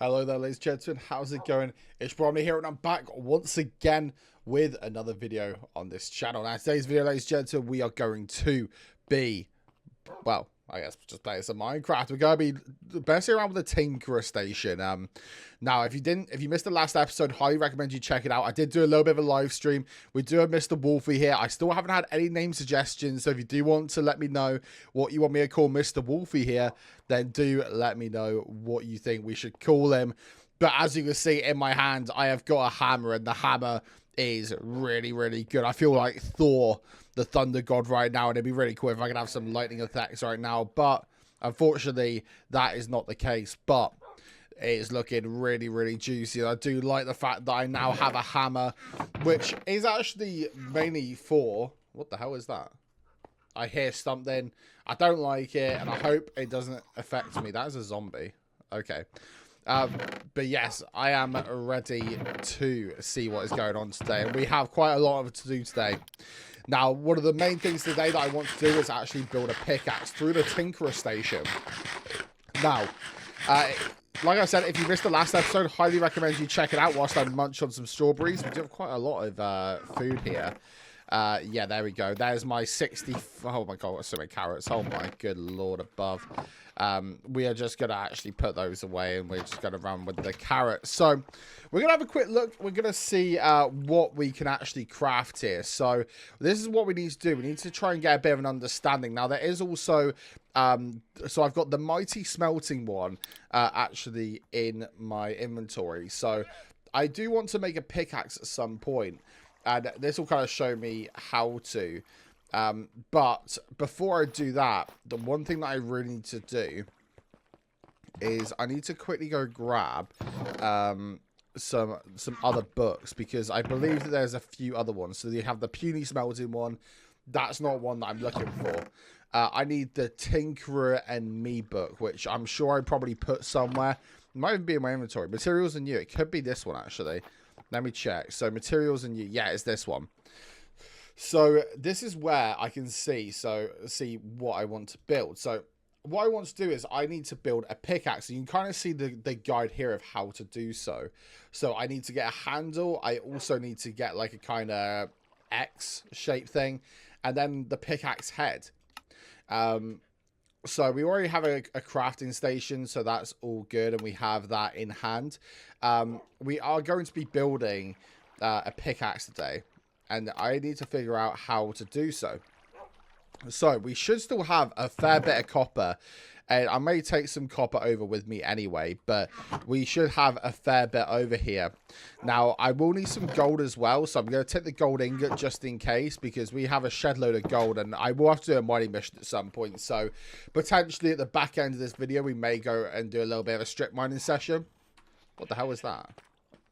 Hello there, ladies and gentlemen. How's it going? It's Bromley here, and I'm back once again with another video on this channel. Now, today's video, ladies and gentlemen, we are going to be, well, I guess just playing some Minecraft. We're going to be messing around with the Tinkerer Station. Now, if you missed the last episode, highly recommend you check it out. I did do a little bit of a live stream. We do have Mr. Wolfie here. I still haven't had any name suggestions, so if you do want to let me know what you want me to call Mr. Wolfie here, then do let me know what you think we should call him. But as you can see in my hand, I have got a hammer, and the hammer is really, really good. I feel like Thor, the Thunder God right now, and it'd be really cool if I could have some lightning effects right now. But unfortunately, that is not the case. But it is looking really, really juicy. I do like the fact that I now have a hammer, which is actually mainly for... What the hell is that? I hear something. I don't like it, and I hope it doesn't affect me. That is a zombie. Okay. But yes, I am ready to see what is going on today. And we have quite a lot to do today. Now, one of the main things today that I want to do is actually build a pickaxe through the Tinkerer Station. Now, like I said, if you missed the last episode, highly recommend you check it out whilst I munch on some strawberries. We do have quite a lot of food here. Yeah, there we go. There's my 60... Oh my god, what's so many carrots. Oh my good lord above. We are just going to actually put those away, and we're just going to run with the carrots. So we're going to have a quick look. We're going to see what we can actually craft here. So this is what we need to do. We need to try and get a bit of an understanding. Now, there is also... so I've got the mighty smelting one actually in my inventory. So I do want to make a pickaxe at some point. And this will kind of show me how to. But before I do that, the one thing that I really need to do is I need to quickly go grab some other books, because I believe that there's a few other ones. So you have the puny smelting one. That's not one that I'm looking for. I need the Tinkerer and Me book, which I'm sure I probably put somewhere. It might even be in my inventory. Materials and You. It could be this one, actually. Let me check. So materials and You. Yeah, it's this one. So this is where I can see what I want to build. So what I want to do is I need to build a pickaxe. You can kind of see the guide here of how to do so. So I need to get a handle. I also need to get like a kind of X shape thing. And then the pickaxe head. So we already have a crafting station, so that's all good, and we have that in hand. We are going to be building a pickaxe today, and I need to figure out how to do so. So we should still have a fair bit of copper, and I may take some copper over with me anyway, but we should have a fair bit over here. Now, I will need some gold as well, so I'm going to take the gold ingot just in case, because we have a shed load of gold, and I will have to do a mining mission at some point. So potentially at the back end of this video, we may go and do a little bit of a strip mining session. What the hell was that?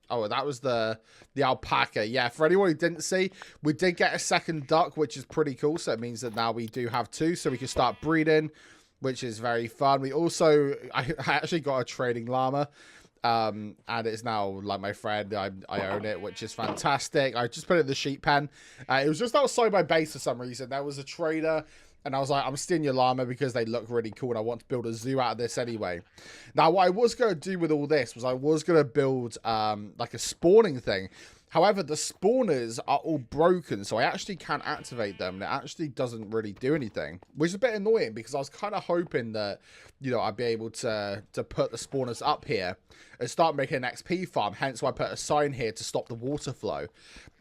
Oh, that was the alpaca. Yeah, for anyone who didn't see, we did get a second duck, which is pretty cool. So it means that now we do have two, so we can start breeding, which is very fun. We also, I actually got a trading llama, and it's now like my friend. I own it, which is fantastic. I just put it in the sheep pen. It was just outside my base for some reason. There was a trader, and I was like, I'm stealing your llama because they look really cool, and I want to build a zoo out of this anyway. Now, what I was going to do with all this was I was going to build like a spawning thing. However, the spawners are all broken, so I actually can't activate them, and it actually doesn't really do anything, which is a bit annoying, because I was kind of hoping that, you know, I'd be able to put the spawners up here and start making an XP farm, hence why I put a sign here to stop the water flow.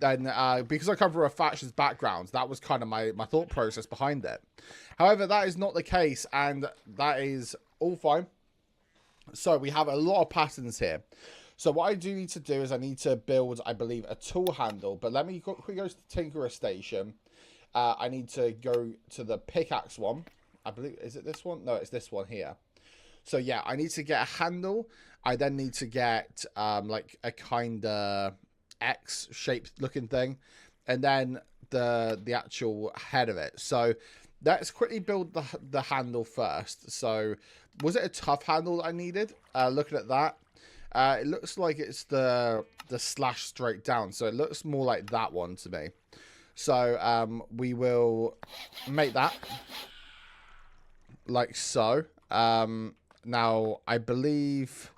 And because I come from a factions background, that was kind of my thought process behind it. However, that is not the case, and that is all fine. So we have a lot of patterns here. So what I do need to do is I need to build, I believe, a tool handle. But let me quickly go to the Tinkerer Station. I need to go to the pickaxe one. I believe, is it this one? No, it's this one here. So yeah, I need to get a handle. I then need to get like a kind of X-shaped looking thing. And then the actual head of it. So let's quickly build the handle first. So was it a tough handle that I needed? Looking at that. It looks like it's the slash straight down, so it looks more like that one to me. So we will make that like so. Now I believe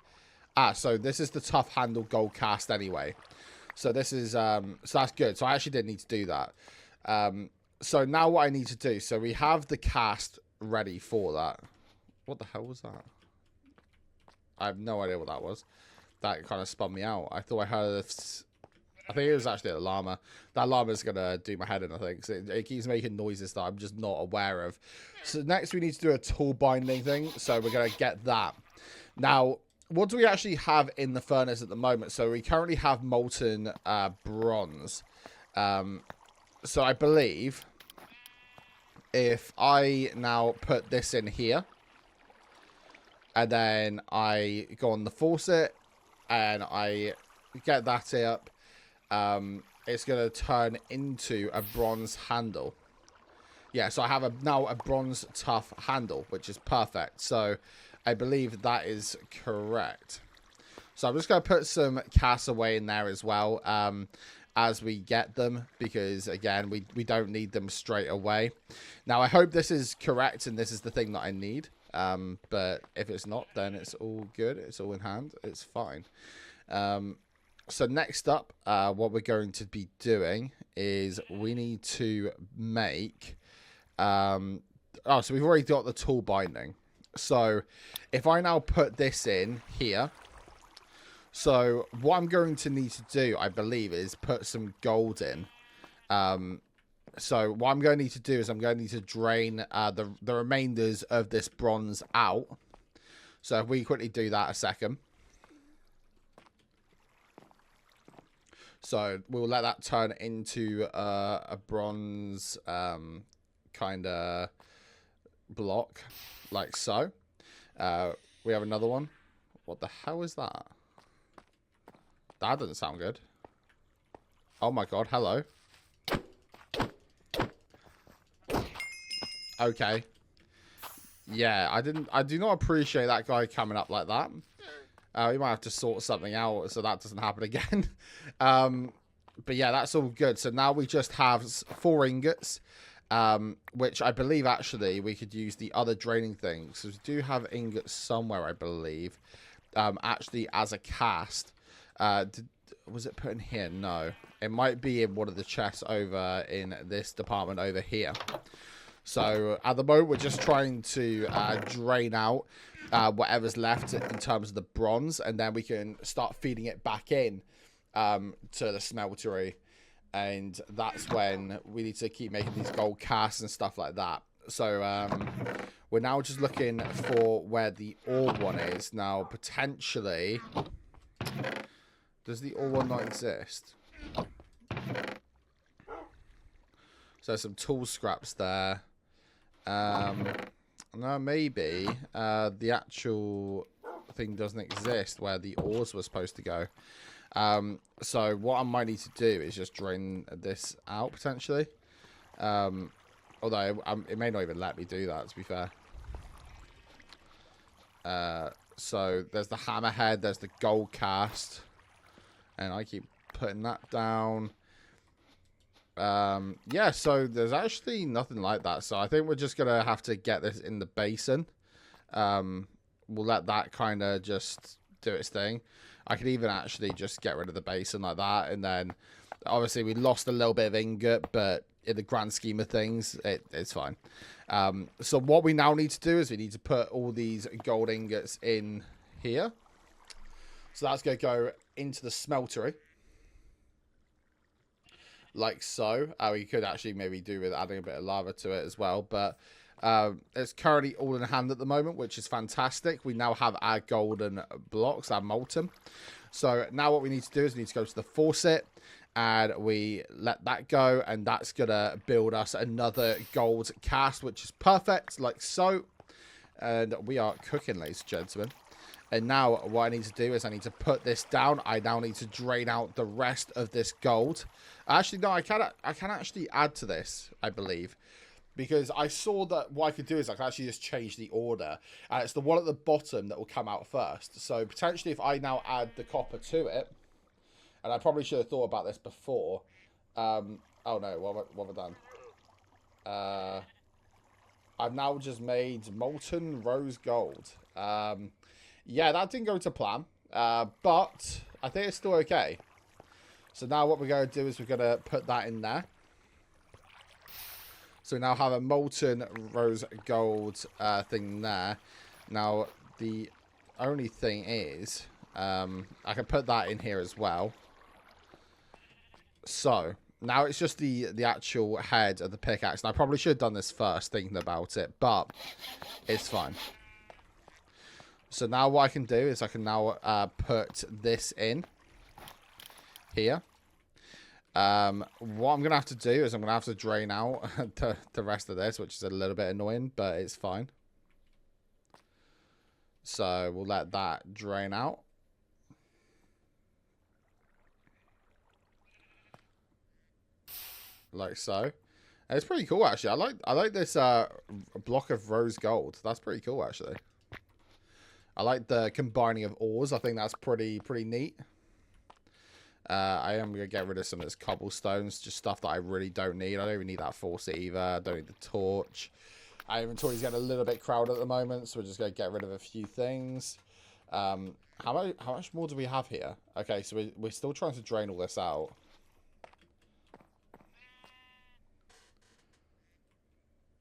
So this is the tough handle gold cast anyway. So this is, so that's good. So I actually didn't need to do that. So now what I need to do, so we have the cast ready for that. What the hell was that? I have no idea what that was. That kind of spun me out. I thought I heard, I think it was actually a llama. That llama's going to do my head in, I think. So it keeps making noises that I'm just not aware of. So next we need to do a tool binding thing. So we're going to get that. Now, what do we actually have in the furnace at the moment? So we currently have molten bronze. So I believe if I now put this in here, and then I go on the faucet, and I get that up, it's going to turn into a bronze handle. Yeah, so I have now a bronze tough handle, which is perfect. So I believe that is correct. So I'm just going to put some castaway in there as well, as we get them, because again, we don't need them straight away. Now I hope this is correct and this is the thing that I need. But if it's not, then it's all good. It's all in hand. It's fine. So next up, what we're going to be doing is we need to make, so we've already got the tool binding. So if I now put this in here, so what I'm going to need to do, I believe, is put some gold in. So what I'm going to need to do is I'm going to need to drain the remainders of this bronze out. So if we quickly do that a second. So we'll let that turn into a bronze kind of block, like so. We have another one. What the hell is that? That doesn't sound good. Oh my god, hello. Okay. Yeah, I do not appreciate that guy coming up like that. We might have to sort something out so that doesn't happen again. But yeah, that's all good. So now we just have 4 ingots, which I believe actually we could use the other draining things. So we do have ingots somewhere, I believe, actually as a cast. Was it put in here? No. It might be in one of the chests over in this department over here. So at the moment, we're just trying to drain out whatever's left in terms of the bronze, and then we can start feeding it back in to the smeltery. And that's when we need to keep making these gold casts and stuff like that. So we're now just looking for where the ore one is. Now, potentially, does the ore one not exist? So some tool scraps there. No, maybe the actual thing doesn't exist where the ores were supposed to go. So what I might need to do is just drain this out potentially. Although it may not even let me do that, to be fair. So there's the hammerhead, there's the gold cast, and I keep putting that down. Yeah, so there's actually nothing like that. So I think we're just gonna have to get this in the basin. We'll let that kind of just do its thing. I could even actually just get rid of the basin like that, and then obviously we lost a little bit of ingot, but in the grand scheme of things, it's fine. So what we now need to do is we need to put all these gold ingots in here. So that's going to go into the smeltery. Like so. We could actually maybe do with adding a bit of lava to it as well. But it's currently all in hand at the moment, which is fantastic. We now have our golden blocks, our molten. So now what we need to do is we need to go to the faucet. And we let that go. And that's going to build us another gold cast, which is perfect. Like so. And we are cooking, ladies and gentlemen. And now what I need to do is I need to put this down. I now need to drain out the rest of this gold. Actually, no, I can actually add to this, I believe. Because I saw that what I could do is I can actually just change the order. And it's the one at the bottom that will come out first. So potentially if I now add the copper to it. And I probably should have thought about this before. Oh no, what have I done? I've now just made molten rose gold. Yeah, that didn't go to plan. But I think it's still okay. So now what we're going to do is we're going to put that in there. So we now have a molten rose gold thing there. Now, the only thing is, I can put that in here as well. So, now it's just the actual head of the pickaxe. And I probably should have done this first, thinking about it, but it's fine. So now what I can do is I can now put this in here. What I'm going to have to do is I'm going to have to drain out the rest of this, which is a little bit annoying, but it's fine. So we'll let that drain out. Like so. And it's pretty cool, actually. I like this block of rose gold. That's pretty cool, actually. I like the combining of ores. I think that's pretty neat. I am going to get rid of some of this cobblestones. Just stuff that I really don't need. I don't even need that faucet either. I don't need the torch. Our inventory's getting a little bit crowded at the moment, so we're just going to get rid of a few things. How much more do we have here? Okay, so we're still trying to drain all this out.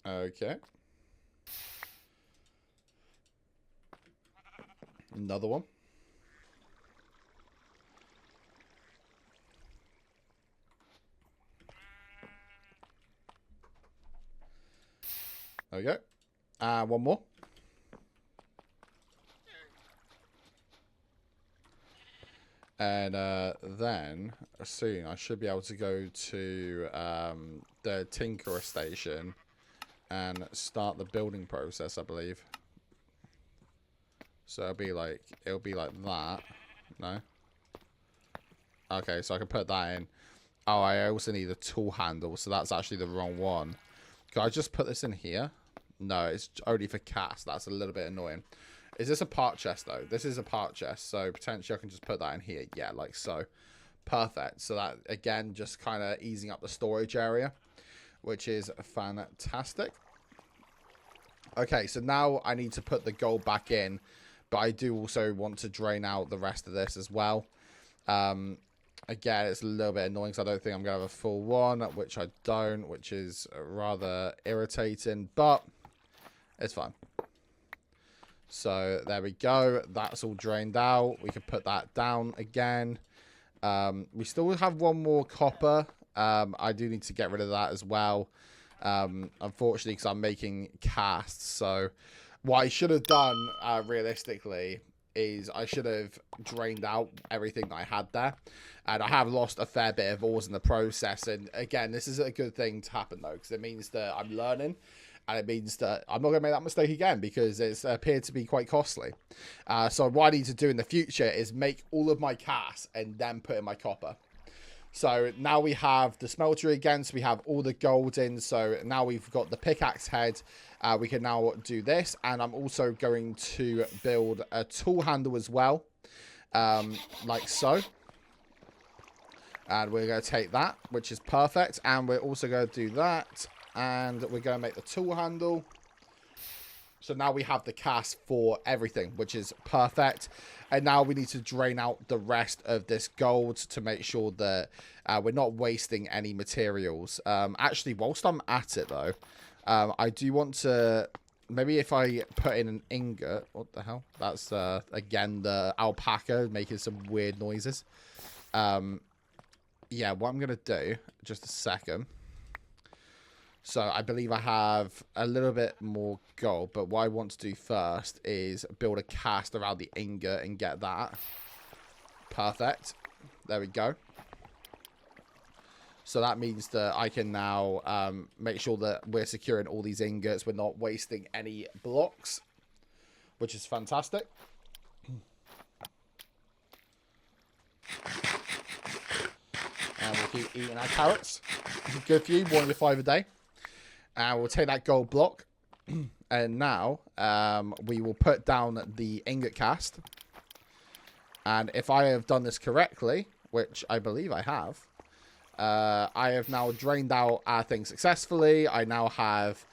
Okay. Another one. There we go. One more. And then soon I should be able to go to the Tinkerer station and start the building process, I believe. So it'll be like that. No. Okay, so I can put that in. Oh, I also need a tool handle, so that's actually the wrong one. Can I just put this in here? No, it's only for cast. That's a little bit annoying. Is this a part chest, though? This is a part chest, so potentially I can just put that in here. Yeah, like so. Perfect. So that, again, just kind of easing up the storage area, which is fantastic. Okay, so now I need to put the gold back in, but I do also want to drain out the rest of this as well. Again, it's a little bit annoying because I don't think I'm going to have a full one, which I don't, which is rather irritating, but it's fine. So there we go. That's all drained out. We can put that down again. We still have one more copper. I do need to get rid of that as well. Unfortunately, because I'm making casts. So what I should have done, realistically, is I should have drained out everything that I had there. And I have lost a fair bit of ores in the process. And again, this is a good thing to happen, though, because it means that I'm learning. And it means that I'm not going to make that mistake again, because it's appeared to be quite costly. So what I need to do in the future is make all of my casts and then put in my copper. So now we have the smelter again, so we have all the gold in. So now we've got the pickaxe head. We can now do this. And I'm also going to build a tool handle as well, like so. And we're going to take that, which is perfect. And we're also going to do that. And we're going to make the tool handle. So now we have the cast for everything, which is perfect. And now we need to drain out the rest of this gold to make sure that we're not wasting any materials. Actually, whilst I'm at it, though, I do want to... Maybe if I put in an ingot... What the hell? That's, again, the alpaca making some weird noises. Yeah, what I'm going to do... Just a second... So I believe I have a little bit more gold, but what I want to do first is build a cast around the ingot and get that. Perfect. There we go. So that means that I can now make sure that we're securing all these ingots. We're not wasting any blocks, which is fantastic. And we'll keep eating our carrots. Good for you, 1 to 5 a day. And we'll take that gold block, and now we will put down the ingot cast. And if I have done this correctly, which I believe I have now drained out our thing successfully. I now have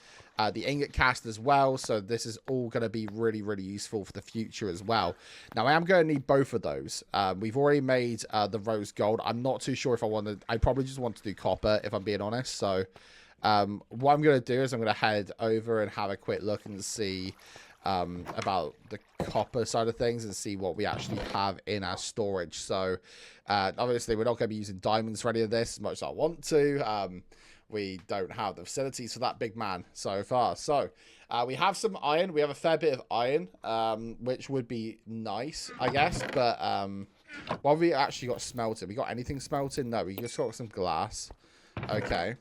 the ingot cast as well. So this is all going to be really, really useful for the future as well. Now, I am going to need both of those. We've already made the rose gold. I'm not too sure if I want to... I probably just want to do copper, if I'm being honest. So what I'm going to do is I'm going to head over and have a quick look and see about the copper side of things and see what we actually have in our storage. So obviously we're not going to be using diamonds for any of this as much as I want to. We don't have the facilities for that, big man, so far. So we have some iron. We have a fair bit of iron, which would be nice, I guess. But what have we actually got smelted? We got anything smelted? No, we just got some glass. Okay.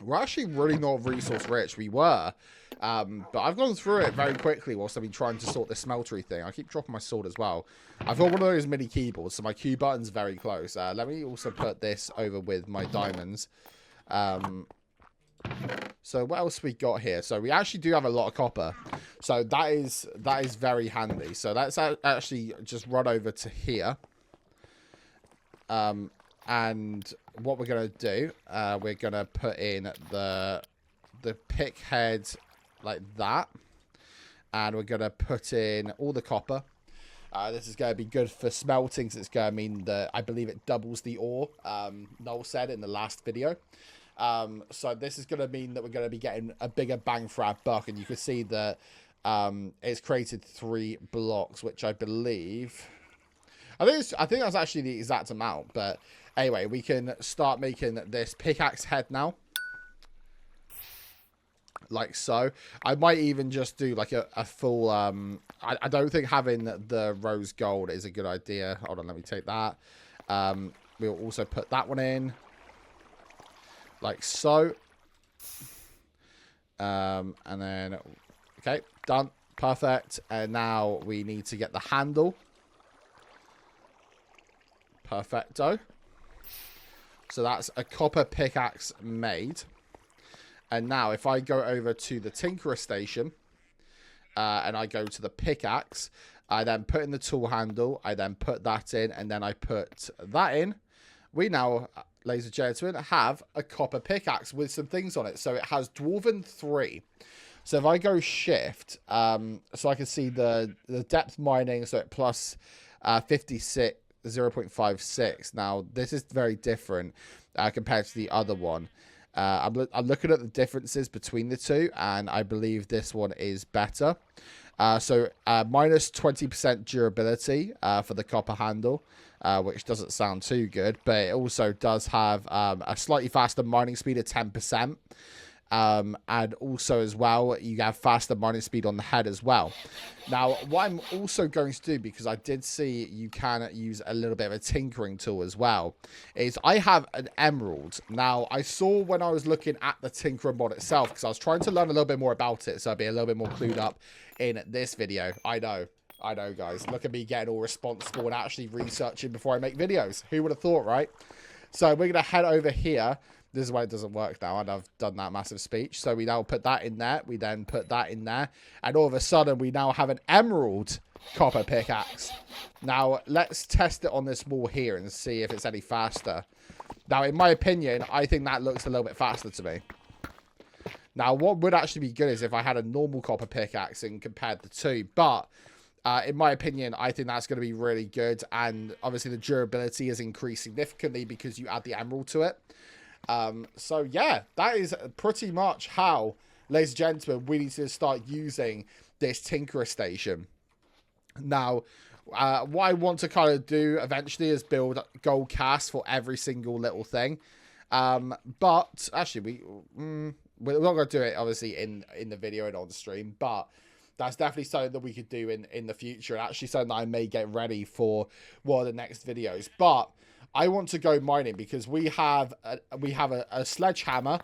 We're actually really not resource rich. We were. But I've gone through it very quickly whilst I've been trying to sort this smeltery thing. I keep dropping my sword as well. I've got one of those mini keyboards, so my Q button's very close. Let me also put this over with my diamonds. So what else we got here? So we actually do have a lot of copper. So that is very handy. So let's actually just run over to here. And what we're going to do, we're going to put in the pick head like that. And we're going to put in all the copper. This is going to be good for smelting, so it's going to mean that I believe it doubles the ore, Noel said in the last video. So this is going to mean that we're going to be getting a bigger bang for our buck. And you can see that it's created 3 blocks, which I believe... I think that's actually the exact amount. But anyway, we can start making this pickaxe head now. Like so. I might even just do like a full... I don't think having the rose gold is a good idea. Hold on, let me take that. We'll also put that one in. Like so. And then... Okay, done. Perfect. And now we need to get the handle. Perfecto. So that's a copper pickaxe made. And now if I go over to the Tinkerer station and I go to the pickaxe, I then put in the tool handle, I then put that in, and then I put that in. We now, ladies and gentlemen, have a copper pickaxe with some things on it. So it has Dwarven 3. So if I go shift, so I can see the depth mining, so it plus 56. 0.56. Now this is very different compared to the other one. I'm looking at the differences between the two, and I believe this one is better. So minus 20% durability for the copper handle, which doesn't sound too good, but it also does have a slightly faster mining speed of 10%. And also as well, you have faster mining speed on the head as well. Now, what I'm also going to do, because I did see you can use a little bit of a tinkering tool as well, is I have an emerald. Now, I saw when I was looking at the Tinkerer mod itself, because I was trying to learn a little bit more about it, so I'd be a little bit more clued up in this video. I know, guys. Look at me getting all responsible and actually researching before I make videos. Who would have thought, right? So we're going to head over here. This is why it doesn't work now, and I've done that massive speech. So we now put that in there. We then put that in there. And all of a sudden, we now have an emerald copper pickaxe. Now, let's test it on this wall here and see if it's any faster. Now, in my opinion, I think that looks a little bit faster to me. Now, what would actually be good is if I had a normal copper pickaxe and compared the two. But in my opinion, I think that's going to be really good. And obviously, the durability has increased significantly because you add the emerald to it. So yeah, that is pretty much how, ladies and gentlemen, we need to start using this Tinkerer station. Now, what I want to kind of do eventually is build gold casts for every single little thing. But actually, we're not going to do it obviously in the video and on the stream, but that's definitely something that we could do in the future, and actually something that I may get ready for one of the next videos. But I want to go mining because we have a sledgehammer,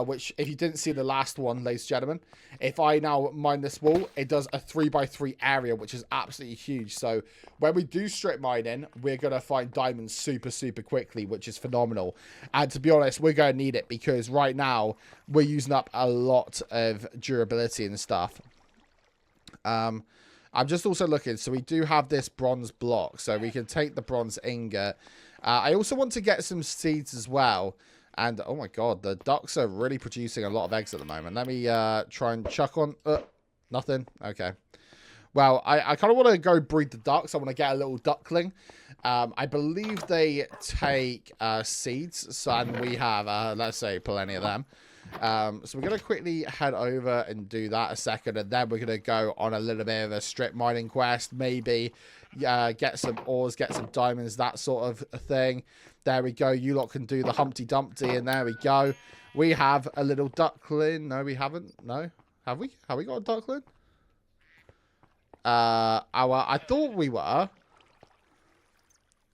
which if you didn't see the last one, ladies and gentlemen, if I now mine this wall, it does a 3x3 area, which is absolutely huge. So when we do strip mining, we're going to find diamonds super, super quickly, which is phenomenal. And to be honest, we're going to need it because right now we're using up a lot of durability and stuff. I'm just also looking, so we do have this bronze block, so we can take the bronze ingot. I also want to get some seeds as well, And, oh my god, the ducks are really producing a lot of eggs at the moment. Let me try and chuck on... nothing? Okay. Well, I kind of want to go breed the ducks. I want to get a little duckling. I believe they take seeds. So, and we have, let's say, plenty of them. So we're going to quickly head over and do that a second. And then we're going to go on a little bit of a strip mining quest. Maybe get some ores, get some diamonds, that sort of thing. There we go. You lot can do the Humpty Dumpty. And there we go. We have a little duckling. No, we haven't. No. Have we? Have we got a duckling? I thought we were.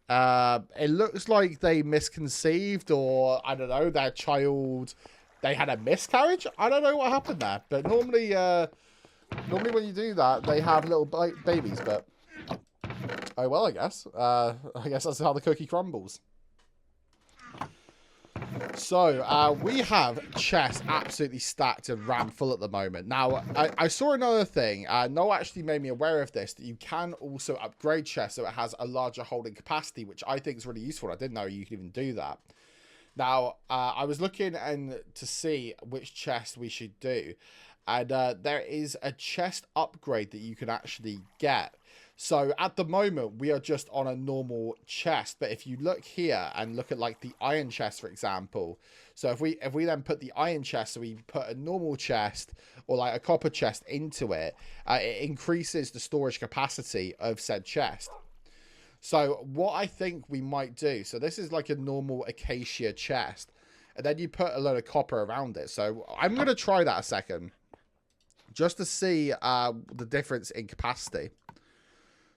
It looks like they misconceived, or I don't know, their child, they had a miscarriage. I don't know what happened there, but normally when you do that, they have little babies. But oh well, I guess. I guess that's how the cookie crumbles. So, we have chests absolutely stacked and ram full at the moment. Now, I saw another thing. Noel actually made me aware of this, that you can also upgrade chests so it has a larger holding capacity, which I think is really useful. I didn't know you could even do that. Now, I was looking to see which chest we should do. And there is a chest upgrade that you can actually get. So at the moment, we are just on a normal chest. But if you look here and look at like the iron chest, for example. So if we then put the iron chest, so we put a normal chest or like a copper chest into it, it increases the storage capacity of said chest. So what I think we might do, so this is like a normal acacia chest. And then you put a load of copper around it. So I'm going to try that a second. Just to see the difference in capacity.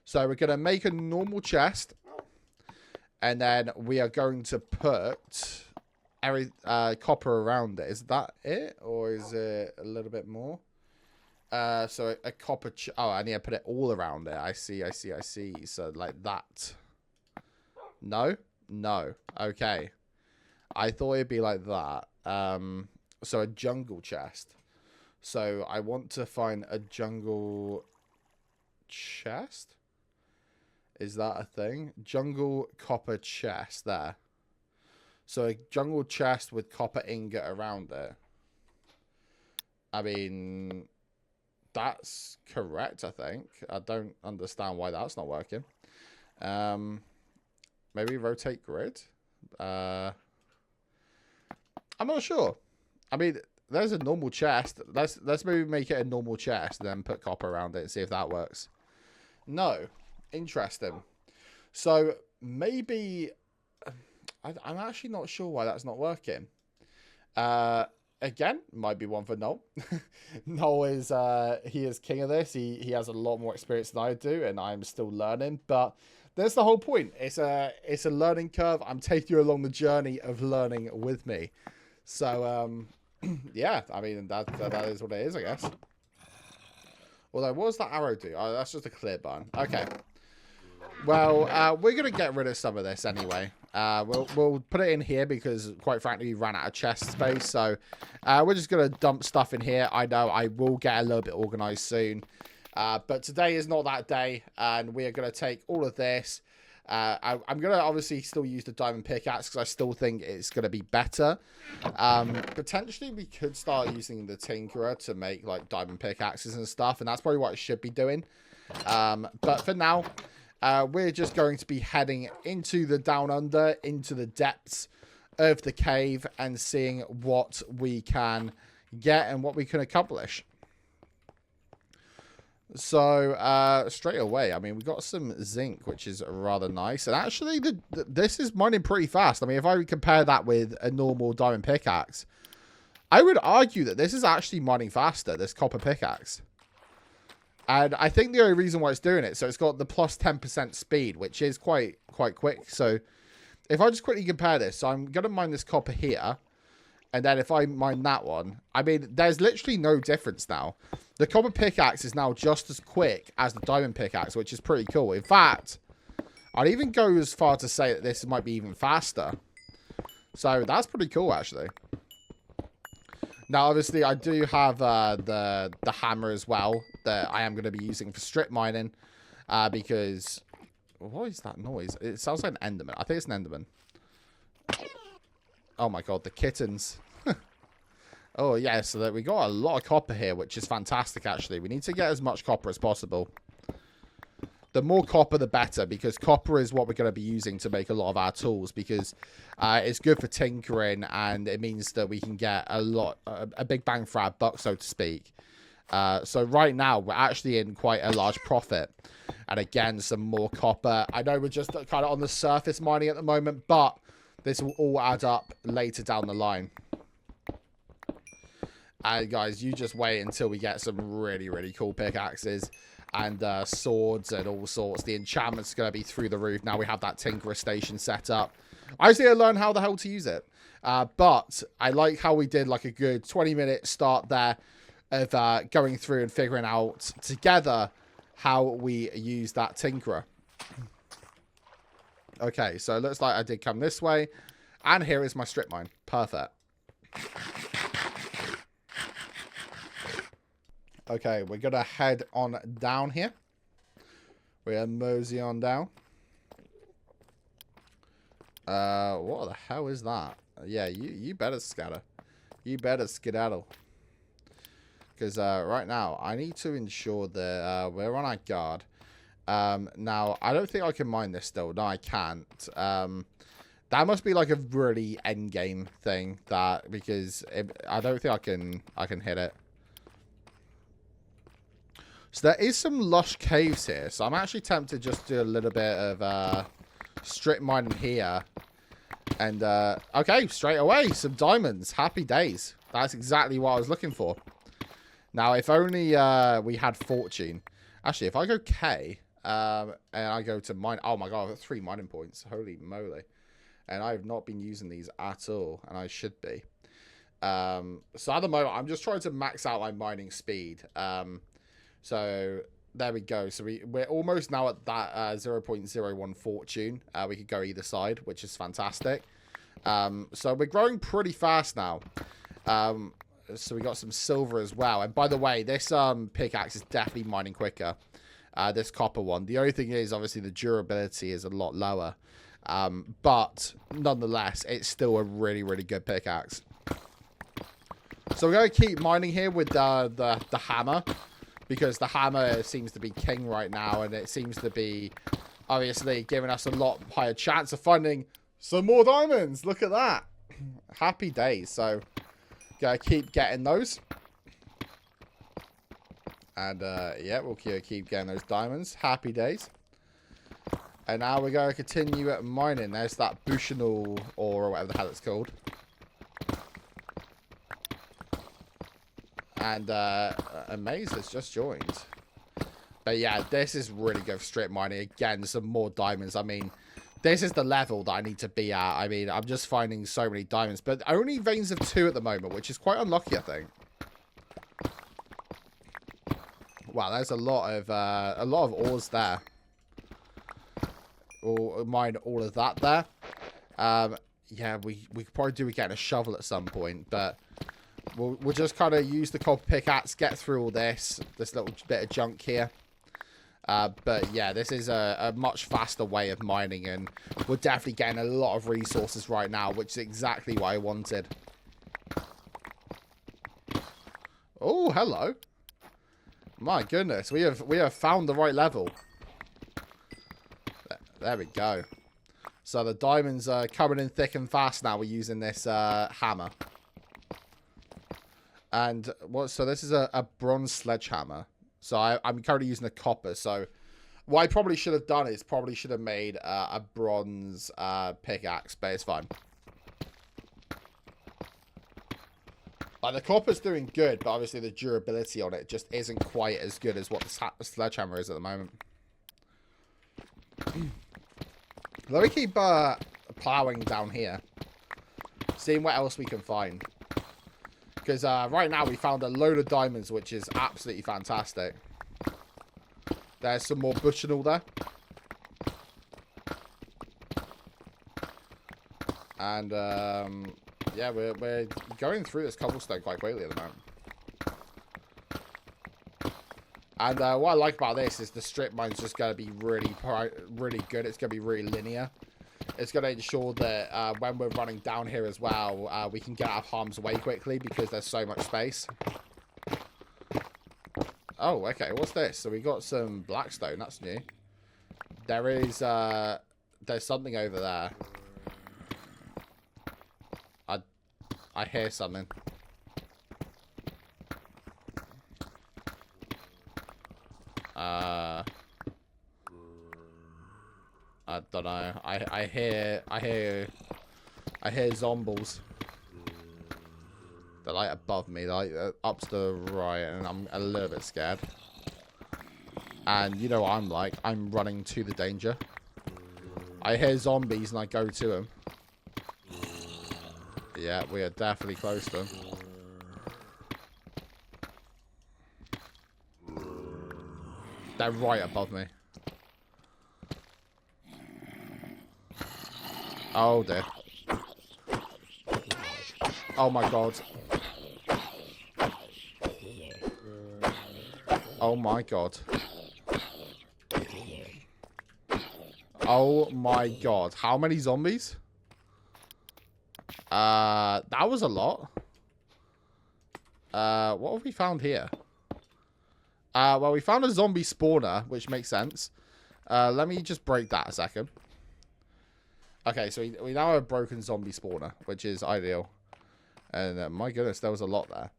So we're going to make a normal chest. And then we are going to put copper around it. Is that it? Or is it a little bit more? So a copper... oh, I need to put it all around it. I see. So like that. No? No. Okay. I thought it'd be like that. So a jungle chest. So I want to find a jungle chest. Is that a thing? Jungle copper chest there. So a jungle chest with copper ingot around it. I mean, that's correct, I think. I don't understand why that's not working. Maybe rotate grid. I'm not sure. I mean... there's a normal chest. Let's maybe make it a normal chest and then put copper around it and see if that works. No. Interesting. So maybe... I'm actually not sure why that's not working. Again, might be one for Noel. Noel is he is king of this. He has a lot more experience than I do, and I'm still learning. But that's the whole point. It's a learning curve. I'm taking you along the journey of learning with me. So yeah, I mean, that is what it is, I guess. Although, what does that arrow do? Oh, that's just a clear button. Okay. Well, we're going to get rid of some of this anyway. We'll put it in here because, quite frankly, we ran out of chest space. So, we're just going to dump stuff in here. I know I will get a little bit organized soon. But today is not that day. And we are going to take all of this. I'm going to obviously still use the diamond pickaxe because I still think it's going to be better. Potentially, we could start using the tinkerer to make like diamond pickaxes and stuff. And that's probably what I should be doing. But for now, we're just going to be heading into the down under, into the depths of the cave and seeing what we can get and what we can accomplish. So, straight away, I mean, we got some zinc, which is rather nice. And actually, this is mining pretty fast. I mean, if I compare that with a normal diamond pickaxe, I would argue that this is actually mining faster, this copper pickaxe. And I think the only reason why it's doing it, so it's got the plus 10% speed, which is quite quick. So, if I just quickly compare this, so I'm going to mine this copper here. And then if I mine that one, I mean, there's literally no difference now. The copper pickaxe is now just as quick as the diamond pickaxe, which is pretty cool. In fact, I'd even go as far to say that this might be even faster. So that's pretty cool, actually. Now, obviously, I do have the hammer as well that I am going to be using for strip mining. Because... what is that noise? It sounds like an Enderman. I think it's an Enderman. Oh my god, the kittens. Oh yeah, so that we got a lot of copper here, which is fantastic actually. We need to get as much copper as possible. The more copper, the better, because copper is what we're going to be using to make a lot of our tools, because it's good for tinkering, and it means that we can get a big bang for our buck, so to speak. So right now, we're actually in quite a large profit. And again, some more copper. I know we're just kind of on the surface mining at the moment, but this will all add up later down the line. And guys, you just wait until we get some really, really cool pickaxes and swords and all sorts. The enchantment's going to be through the roof. Now we have that Tinkerer station set up. I just need to learn how the hell to use it. But I like how we did like a good 20-minute start there of going through and figuring out together how we use that Tinkerer. Okay, so it looks like I did come this way. And here is my strip mine. Perfect. Okay, we're going to head on down here. We're going to mosey on down. What the hell is that? Yeah, you better scatter. You better skedaddle. Because right now, I need to ensure that we're on our guard. Now, I don't think I can mine this still. No, I can't. That must be like a really endgame thing. Because I don't think I can hit it. So there is some lush caves here. So I'm actually tempted just to do a little bit of strip mining here. And, okay, straight away, some diamonds. Happy days. That's exactly what I was looking for. Now, if only we had fortune. Actually, if I go K and I go to mine. Oh, my God, I've got 3 mining points. Holy moly. And I have not been using these at all. And I should be. So at the moment, I'm just trying to max out my mining speed. So there we go. So we're almost now at that 0.01 fortune. We could go either side, which is fantastic. So we're growing pretty fast now. So we got some silver as well. And by the way, this pickaxe is definitely mining quicker. This copper one. The only thing is, obviously, the durability is a lot lower. But nonetheless, it's still a really, really good pickaxe. So we're going to keep mining here with the hammer. Because the hammer seems to be king right now. And it seems to be, obviously, giving us a lot higher chance of finding some more diamonds. Look at that. Happy days. So, gotta keep getting those. And, yeah, we'll keep getting those diamonds. Happy days. And now we're going to continue mining. There's that Bushnell ore, or whatever the hell it's called. And Amaze has just joined. But yeah, this is really good for strip mining. Again, some more diamonds. I mean, this is the level that I need to be at. I mean, I'm just finding so many diamonds. But only veins of 2 at the moment, which is quite unlucky, I think. Wow, there's a lot of ores there. We'll mine all of that there. Yeah, we could probably do getting a shovel at some point, but we'll just kind of use the copper pickaxe, get through all this little bit of junk here. But yeah, this is a much faster way of mining, and we're definitely getting a lot of resources right now, which is exactly what I wanted. Oh, hello. My goodness, we have found the right level. There we go. So the diamonds are coming in thick and fast now. We're using this hammer. And so this is a bronze sledgehammer. So I'm currently using a copper. So what I probably should have done is probably should have made a bronze pickaxe, but it's fine. Like, the copper's doing good, but obviously the durability on it just isn't quite as good as what the sledgehammer is at the moment. Let me keep plowing down here, seeing what else we can find. Because right now we found a load of diamonds, which is absolutely fantastic. There's some more Bushnell there. And yeah, we're going through this cobblestone quite quickly at the moment. And what I like about this is the strip mine's just going to be really good. It's going to be really linear. it's going to ensure that when we're running down here as well, we can get out of harm's way quickly because there's so much space. Oh, okay. What's this? So we got some blackstone. That's new. There is, there's something over there. I hear something. I don't know. I hear zombies. They're like above me, like up to the right, and I'm a little bit scared. And you know what I'm like? I'm running to the danger. I hear zombies and I go to them. Yeah, we are definitely close to them. They're right above me. Oh dear. Oh my god. Oh my god. Oh my god. How many zombies? That was a lot. What have we found here? Well, we found a zombie spawner, which makes sense. Let me just break that a second. Okay, so we now have a broken zombie spawner, which is ideal. And my goodness, there was a lot there.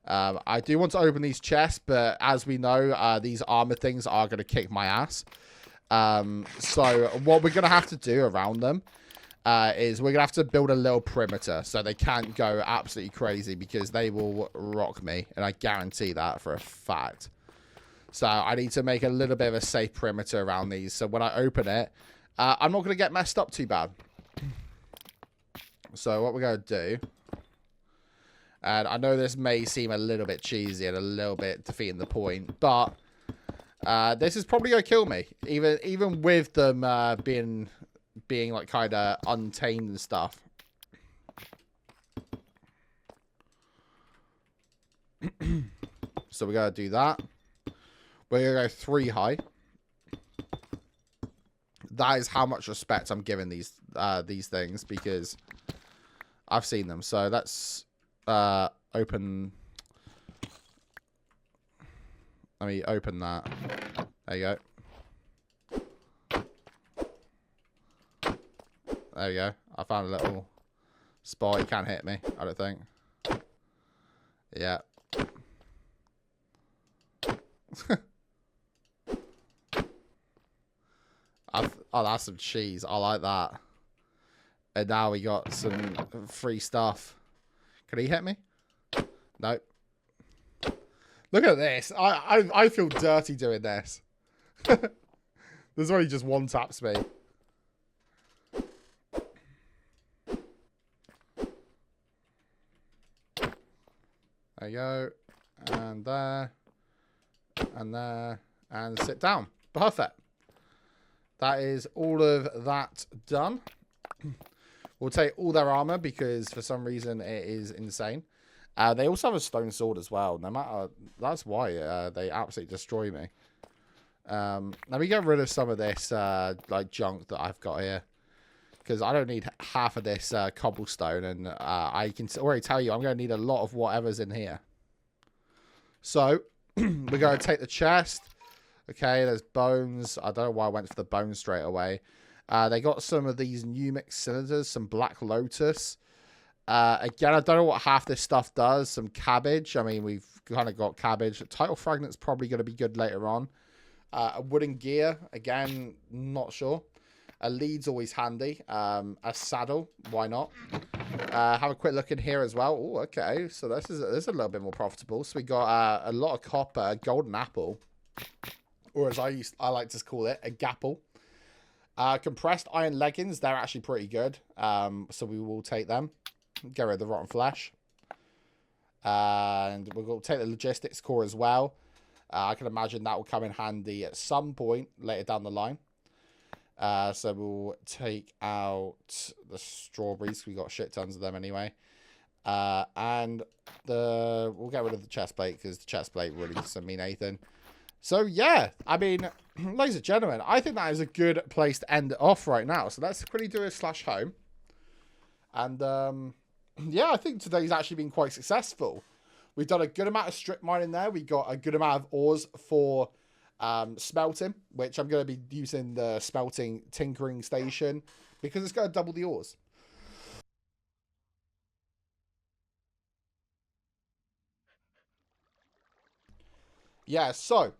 I do want to open these chests, but as we know, these armor things are going to kick my ass. So what we're going to have to do around them is we're going to have to build a little perimeter so they can't go absolutely crazy because they will rock me. And I guarantee that for a fact. So I need to make a little bit of a safe perimeter around these. So when I open it, I'm not going to get messed up too bad. So what we're going to do, and I know this may seem a little bit cheesy and a little bit defeating the point, but this is probably going to kill me. Even with them being like kind of untamed and stuff. So we're going to do that. We're going to go 3 high. That is how much respect I'm giving these things because I've seen them. So let's open. Let me open that. There you go. There you go. I found a little spot. He can't hit me, I don't think. Yeah. Oh, that's some cheese. I like that. And now we got some free stuff. Can he hit me? Nope. Look at this. I feel dirty doing this. There's only just one taps me. There you go. And there. And there. And sit down. Perfect. That is all of that done. We'll take all their armor because for some reason it is insane. They also have a stone sword as well. No matter, that's why they absolutely destroy me. Let me get rid of some of this like junk that I've got here because I don't need half of this cobblestone, and I can already tell you I'm going to need a lot of whatever's in here. So we're going to take the chest. Okay, there's bones. I don't know why I went for the bones straight away. They got some of these new mixed cylinders, some black lotus. Again, I don't know what half this stuff does. Some cabbage. I mean, we've kind of got cabbage. Title fragment's probably going to be good later on. A wooden gear. Again, not sure. A lead's always handy. A saddle. Why not? Have a quick look in here as well. Oh, okay. So this is a little bit more profitable. So we got a lot of copper, golden apple. Or as I like to call it, a gapple. Compressed iron leggings, they're actually pretty good. So we will take them. Get rid of the rotten flesh. And we're going to take the logistics core as well. I can imagine that will come in handy at some point later down the line. So we'll take out the strawberries. We got shit tons of them anyway. And we'll get rid of the chest plate because the chest plate really doesn't mean anything. So yeah, I mean, ladies and gentlemen, I think that is a good place to end it off right now. So let's quickly do a slash home. And yeah, I think today's actually been quite successful. We've done a good amount of strip mining there. We got a good amount of ores for smelting, which I'm going to be using the smelting tinkering station because it's going to double the ores. Yeah, so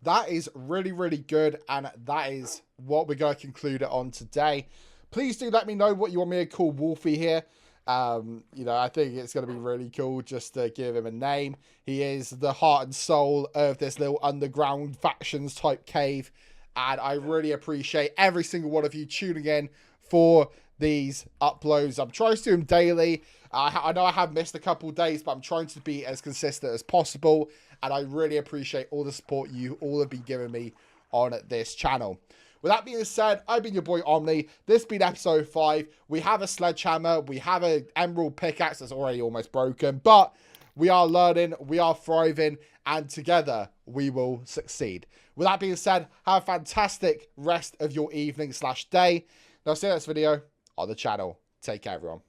that is really, really good. And that is what we're going to conclude it on today. Please do let me know what you want me to call Wolfie here. You know, I think it's going to be really cool just to give him a name. He is the heart and soul of this little underground factions type cave. And I really appreciate every single one of you tuning in for these uploads. I'm trying to do them daily. I know I have missed a couple days, but I'm trying to be as consistent as possible. And I really appreciate all the support you all have been giving me on this channel. With that being said, I've been your boy Omni. This has been episode 5. We have a sledgehammer. We have an emerald pickaxe that's already almost broken. But we are learning. We are thriving. And together, we will succeed. With that being said, have a fantastic rest of your evening / day. And I'll see you in the next video on the channel. Take care, everyone.